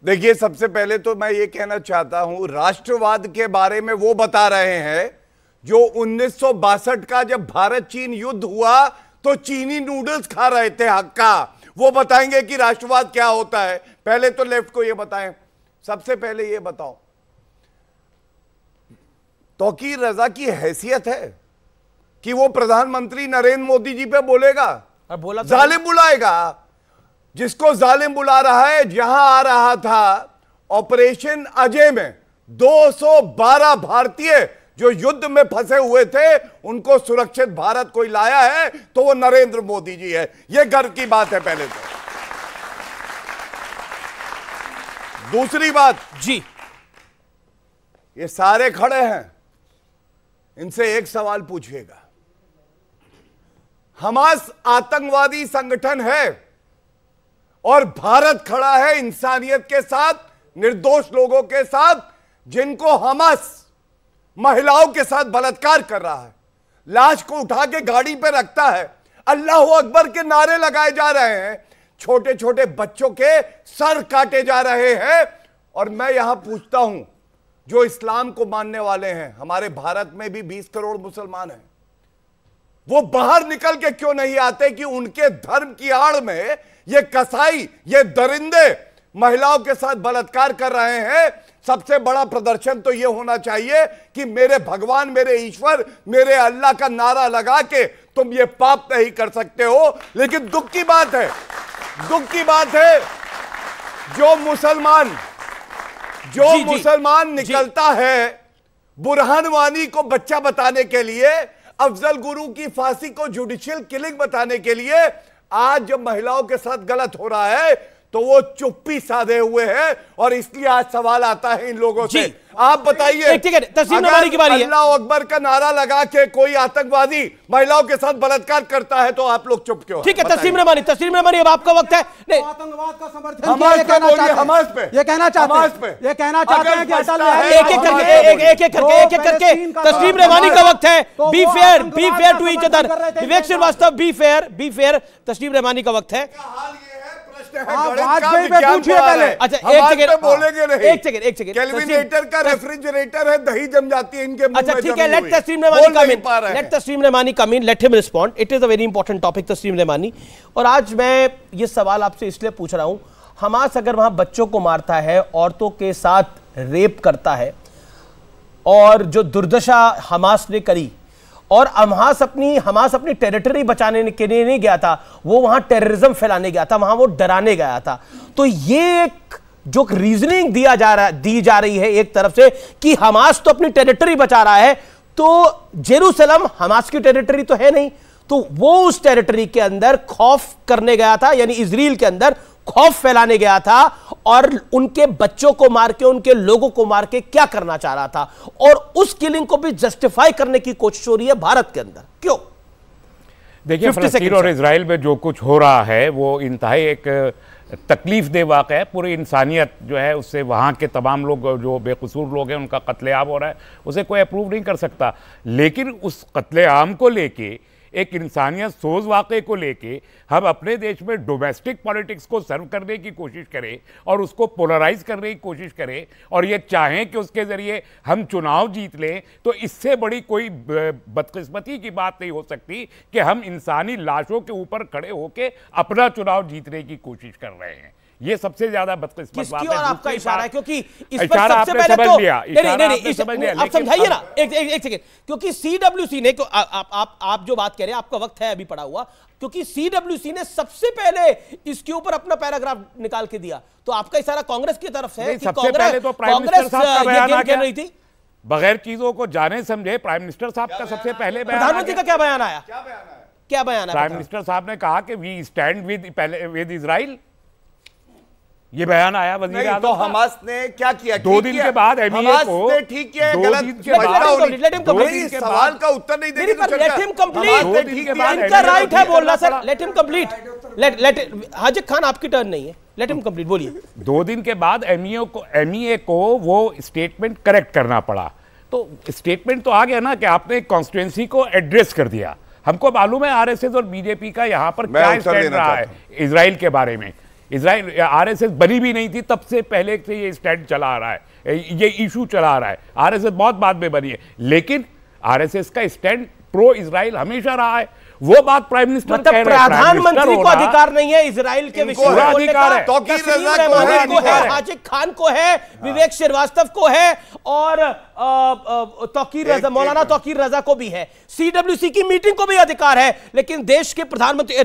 देखिए, सबसे पहले तो मैं ये कहना चाहता हूं, राष्ट्रवाद के बारे में वो बता रहे हैं जो 1962 का जब भारत चीन युद्ध हुआ तो चीनी नूडल्स खा रहे थे हक्का, वो बताएंगे कि राष्ट्रवाद क्या होता है। पहले तो लेफ्ट को ये बताएं। सबसे पहले ये बताओ, तौकीर रजा की हैसियत है कि वो प्रधानमंत्री नरेंद्र मोदी जी पे बोलेगा? बोला जालिम बुलाएगा? जिसको जालिम बुला रहा है, जहां आ रहा था ऑपरेशन अजय में 212 भारतीय जो युद्ध में फंसे हुए थे, उनको सुरक्षित भारत कोई लाया है तो वो नरेंद्र मोदी जी है। ये गर्व की बात है। पहले तो दूसरी बात जी, ये सारे खड़े हैं, इनसे एक सवाल पूछिएगा। हमास आतंकवादी संगठन है और भारत खड़ा है इंसानियत के साथ, निर्दोष लोगों के साथ, जिनको हमास महिलाओं के साथ बलात्कार कर रहा है, लाश को उठा के गाड़ी पे रखता है, अल्लाह अकबर के नारे लगाए जा रहे हैं, छोटे छोटे बच्चों के सर काटे जा रहे हैं। और मैं यहां पूछता हूं, जो इस्लाम को मानने वाले हैं, हमारे भारत में भी 20 करोड़ मुसलमान हैं, वो बाहर निकल के क्यों नहीं आते कि उनके धर्म की आड़ में ये कसाई, ये दरिंदे महिलाओं के साथ बलात्कार कर रहे हैं। सबसे बड़ा प्रदर्शन तो यह होना चाहिए कि मेरे भगवान, मेरे ईश्वर, मेरे अल्लाह का नारा लगा के तुम ये पाप नहीं कर सकते हो। लेकिन दुख की बात है, दुख की बात है, जो मुसलमान निकलता है बुरहान वानी को बच्चा बताने के लिए, अफजल गुरु की फांसी को जुडिशियल किलिंग बताने के लिए, आज जब महिलाओं के साथ गलत हो रहा है तो वो चुप्पी साधे हुए हैं। और इसलिए आज सवाल आता है इन लोगों से, आप बताइए, तस्लीम रमानी की बारी है। अल्लाह अकबर का नारा लगा के कोई आतंकवादी महिलाओं के साथ बलात्कार करता है तो आप लोग चुप क्यों? ठीक है, तस्लीम रमानी अब आपका वक्त है। नहीं, आतंकवाद का समर्थन हमास पे बोलिए, हमास पे ये कहना चाहते हैं कि अटल एक एक करके तस्लीम रमानी का वक्त है। Be fair to each other. Vivek Srivastava, be fair. Tasleem Ramani का वक्त है। वाजपेयी पे पूछिए पहले। अच्छा, एक सेकंड बोलेंगे नहीं। एक सेकंड कैलविनेटर का रेफ्रिजरेटर है, दही जम जाती है इनके मुंह में। अच्छा ठीक है, let Taslim Rahmani come in, let him respond. It is a very important topic, Taslim Rahmani. और आज मैं ये सवाल आपसे इसलिए पूछ रहा हूं, हमास अगर वहां बच्चों को मारता है, औरतों के साथ रेप करता है, और जो दुर्दशा हमास ने करी, और हमास अपनी टेरिटरी बचाने के लिए नहीं गया था, वो वहां टेररिज्म फैलाने गया था, वहां वो डराने गया था। तो ये एक जो रीजनिंग दी जा रही है एक तरफ से कि हमास तो अपनी टेरिटरी बचा रहा है, तो जेरूसलम हमास की टेरिटरी तो है नहीं, तो वो उस टेरिटरी के अंदर खौफ करने गया था, यानी इजराइल के अंदर खौफ फैलाने गया था, और उनके बच्चों को मार के, उनके लोगों को मार के क्या करना चाह रहा था, और उस किलिंग को भी जस्टिफाई करने की कोशिश हो रही है भारत के अंदर। क्यों? देखिए, फलस्तीन और इजराइल में जो कुछ हो रहा है वो इंतहाई एक तकलीफ दे वाक़या है। पूरी इंसानियत जो है उससे, वहाँ के तमाम लोग जो बेकसूर लोग हैं उनका कत्लेआम हो रहा है, उसे कोई अप्रूव नहीं कर सकता। लेकिन उस कत्लेआम को लेके, एक इंसानियत सोच वाक़े को लेके हम अपने देश में डोमेस्टिक पॉलिटिक्स को सर्व करने की कोशिश करें और उसको पोलराइज करने की कोशिश करें, और ये चाहें कि उसके ज़रिए हम चुनाव जीत लें, तो इससे बड़ी कोई बदकिस्मती की बात नहीं हो सकती कि हम इंसानी लाशों के ऊपर खड़े होकर अपना चुनाव जीतने की कोशिश कर रहे हैं। ये सबसे ज्यादा बदकिस्मत बात है। आपका इशारा है, क्योंकि इस पर इशारा सबसे पहले तो नहीं, आप समझाइए ना, एक सेकंड, क्योंकि सीडब्ल्यूसी ने, आप जो बात कह रहे हैं, आपका वक्त है अभी पड़ा हुआ, क्योंकि सीडब्ल्यूसी ने सबसे पहले इसके ऊपर अपना पैराग्राफ निकाल के दिया, तो आपका इशारा कांग्रेस की तरफ से है कि कांग्रेस ये कह रही थी बगैर चीजों को जाने समझे। प्राइम मिनिस्टर साहब का सबसे पहले प्रधानमंत्री का क्या बयान आया? क्या बयान आया? प्राइम मिनिस्टर साहब ने कहा कि वी स्टैंड विद इजराइल, ये बयान आया वजीर आज़म। तो हमास ने क्या किया? 2 दिन के बाद एमईए को ठीक किया, गलत सवाल का उत्तर नहीं देंगे तो लेट हिम कंप्लीट, इनका राइट है बोलना सर, लेट हिम कंप्लीट। हाजिर खान आपकी टर्न नहीं है, लेट हिम कंप्लीट, बोलिए। 2 दिन के बाद एमईए को वो स्टेटमेंट करेक्ट करना पड़ा, तो स्टेटमेंट तो आ गया ना कि आपने कॉन्स्टिट्यूएंसी को एड्रेस कर दिया। हमको मालूम है आरएसएस और बीजेपी का यहाँ पर क्या स्टैंड रहा है इजराइल के बारे में। इजराइल आरएसएस बनी भी नहीं थी, तब से पहले से ये स्टैंड चला आ रहा है, ये इशू चला आ रहा है। आरएसएस बहुत बाद में बनी है, लेकिन आरएसएस का स्टैंड प्रो इजराइल हमेशा रहा है। वो बात प्राइम मिनिस्टर मतलब प्रधानमंत्री को अधिकार नहीं है इजराइल के विषय में बोलने का। तौकीर रजा को है, हाजिक खान को है, विवेक श्रीवास्तव को है, और तौकीर रजा, मौलाना तौकीर रजा को भी है, सीडब्ल्यूसी की मीटिंग को भी अधिकार है। लेकिन देश के प्रधानमंत्री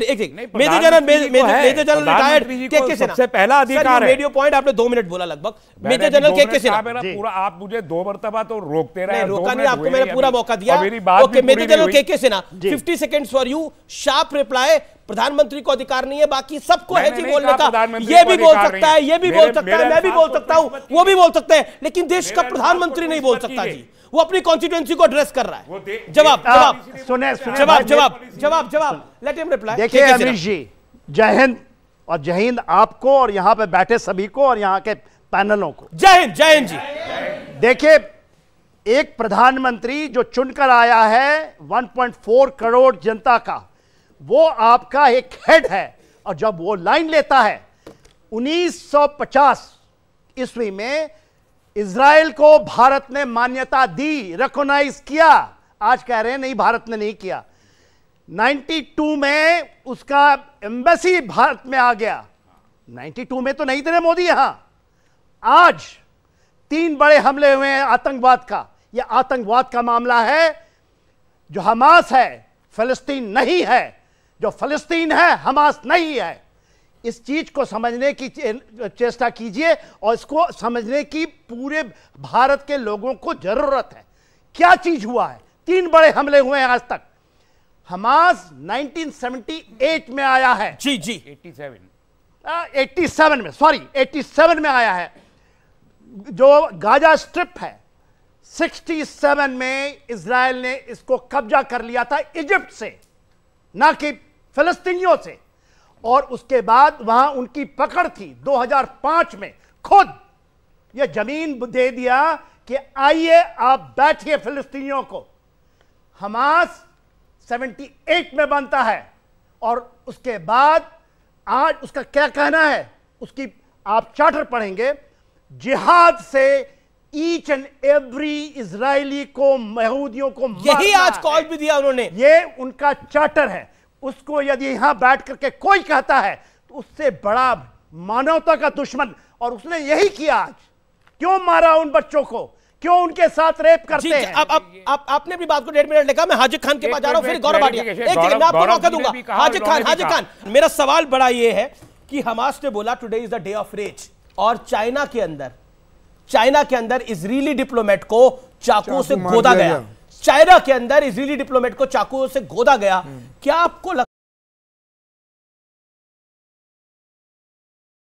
मेजर जनरल रिटायर्ड सबसे पहला अधिकार है। रेडियो पॉइंट आपने 2 मिनट बोला लगभग। मेजर जनरल के सिन्हा पूरा, आप मुझे 2 मरतबा तो रोकते रहे, रोका नहीं, आपको मैंने पूरा मौका दिया। ओके, मेजर जनरल के Sinha 50 seconds for you, sharp reply. प्रधानमंत्री को अधिकार नहीं है, बाकी सबको है जी बोलने का। ये भी बोल सकता है, ये भी बोल सकता है, मैं भी बोल सकता हूं, वो भी बोल सकते हैं, लेकिन देश का प्रधानमंत्री नहीं बोल सकता जी। वो अपनी कॉन्स्टिट्यूएंसी को एड्रेस कर रहा है। जवाब लेट हिम रिप्लाई। देखिए अमीश जी, जय हिंद, और जय हिंद आपको और यहां पे बैठे सभी को और यहां के पैनलों को। जय हिंद जी। देखिए, एक प्रधानमंत्री जो चुनकर आया है 1.4 करोड़ जनता का, वो आपका एक हेड है, और जब वो लाइन लेता है 1950 ईस्वी में इजराइल को भारत ने मान्यता दी, रिकॉग्नाइज किया। आज कह रहे हैं नहीं, भारत ने नहीं किया। 92 में उसका एम्बेसी भारत में आ गया। 92 में तो नहीं थे मोदी यहां। आज 3 बड़े हमले हुए हैं आतंकवाद का। यह आतंकवाद का मामला है। जो हमास है फिलिस्तीन नहीं है, जो फिलिस्तीन है हमास नहीं है। इस चीज को समझने की चेष्टा कीजिए, और इसको समझने की पूरे भारत के लोगों को जरूरत है। क्या चीज हुआ है? 3 बड़े हमले हुए हैं आज तक। हमास 1978 में आया है, जी 87 में आया है। जो गाजा स्ट्रिप है, 67 में इजराइल ने इसको कब्जा कर लिया था इजिप्ट से, ना कि फिलिस्तीनियों से। और उसके बाद वहां उनकी पकड़ थी। 2005 में खुद यह जमीन दे दिया कि आइए आप बैठिए फिलिस्तीनियों को। हमास 78 में बनता है, और उसके बाद आज उसका क्या कहना है, उसकी आप चार्टर पढ़ेंगे, जिहाद से ईच एंड एवरी इजरायली को, यहूदियों को यही आज कॉल भी दिया उन्होंने। ये उनका चार्टर है। उसको यदि यहां बैठ करके कोई कहता है तो उससे बड़ा मानवता का दुश्मन, और उसने यही किया। आज क्यों मारा उन बच्चों को, क्यों उनके साथ रेप करते हैं? आपने अपनी बात को 1.5 मिनट लिखा। मैं हाजिक खान के पास जा रहा हूं, फिर गौरव भाटिया। एक सेकंड, मैं आपको मौका दूंगा। हाजिक खान, मेरा सवाल बड़ा ये है कि हमास ने बोला today is the day of rage, और चाइना के अंदर इजरायली डिप्लोमेट को चाकू से गोदा गया। चाइना के अंदर इजरायली डिप्लोमेट को चाकू से गोदा गया। क्या आपको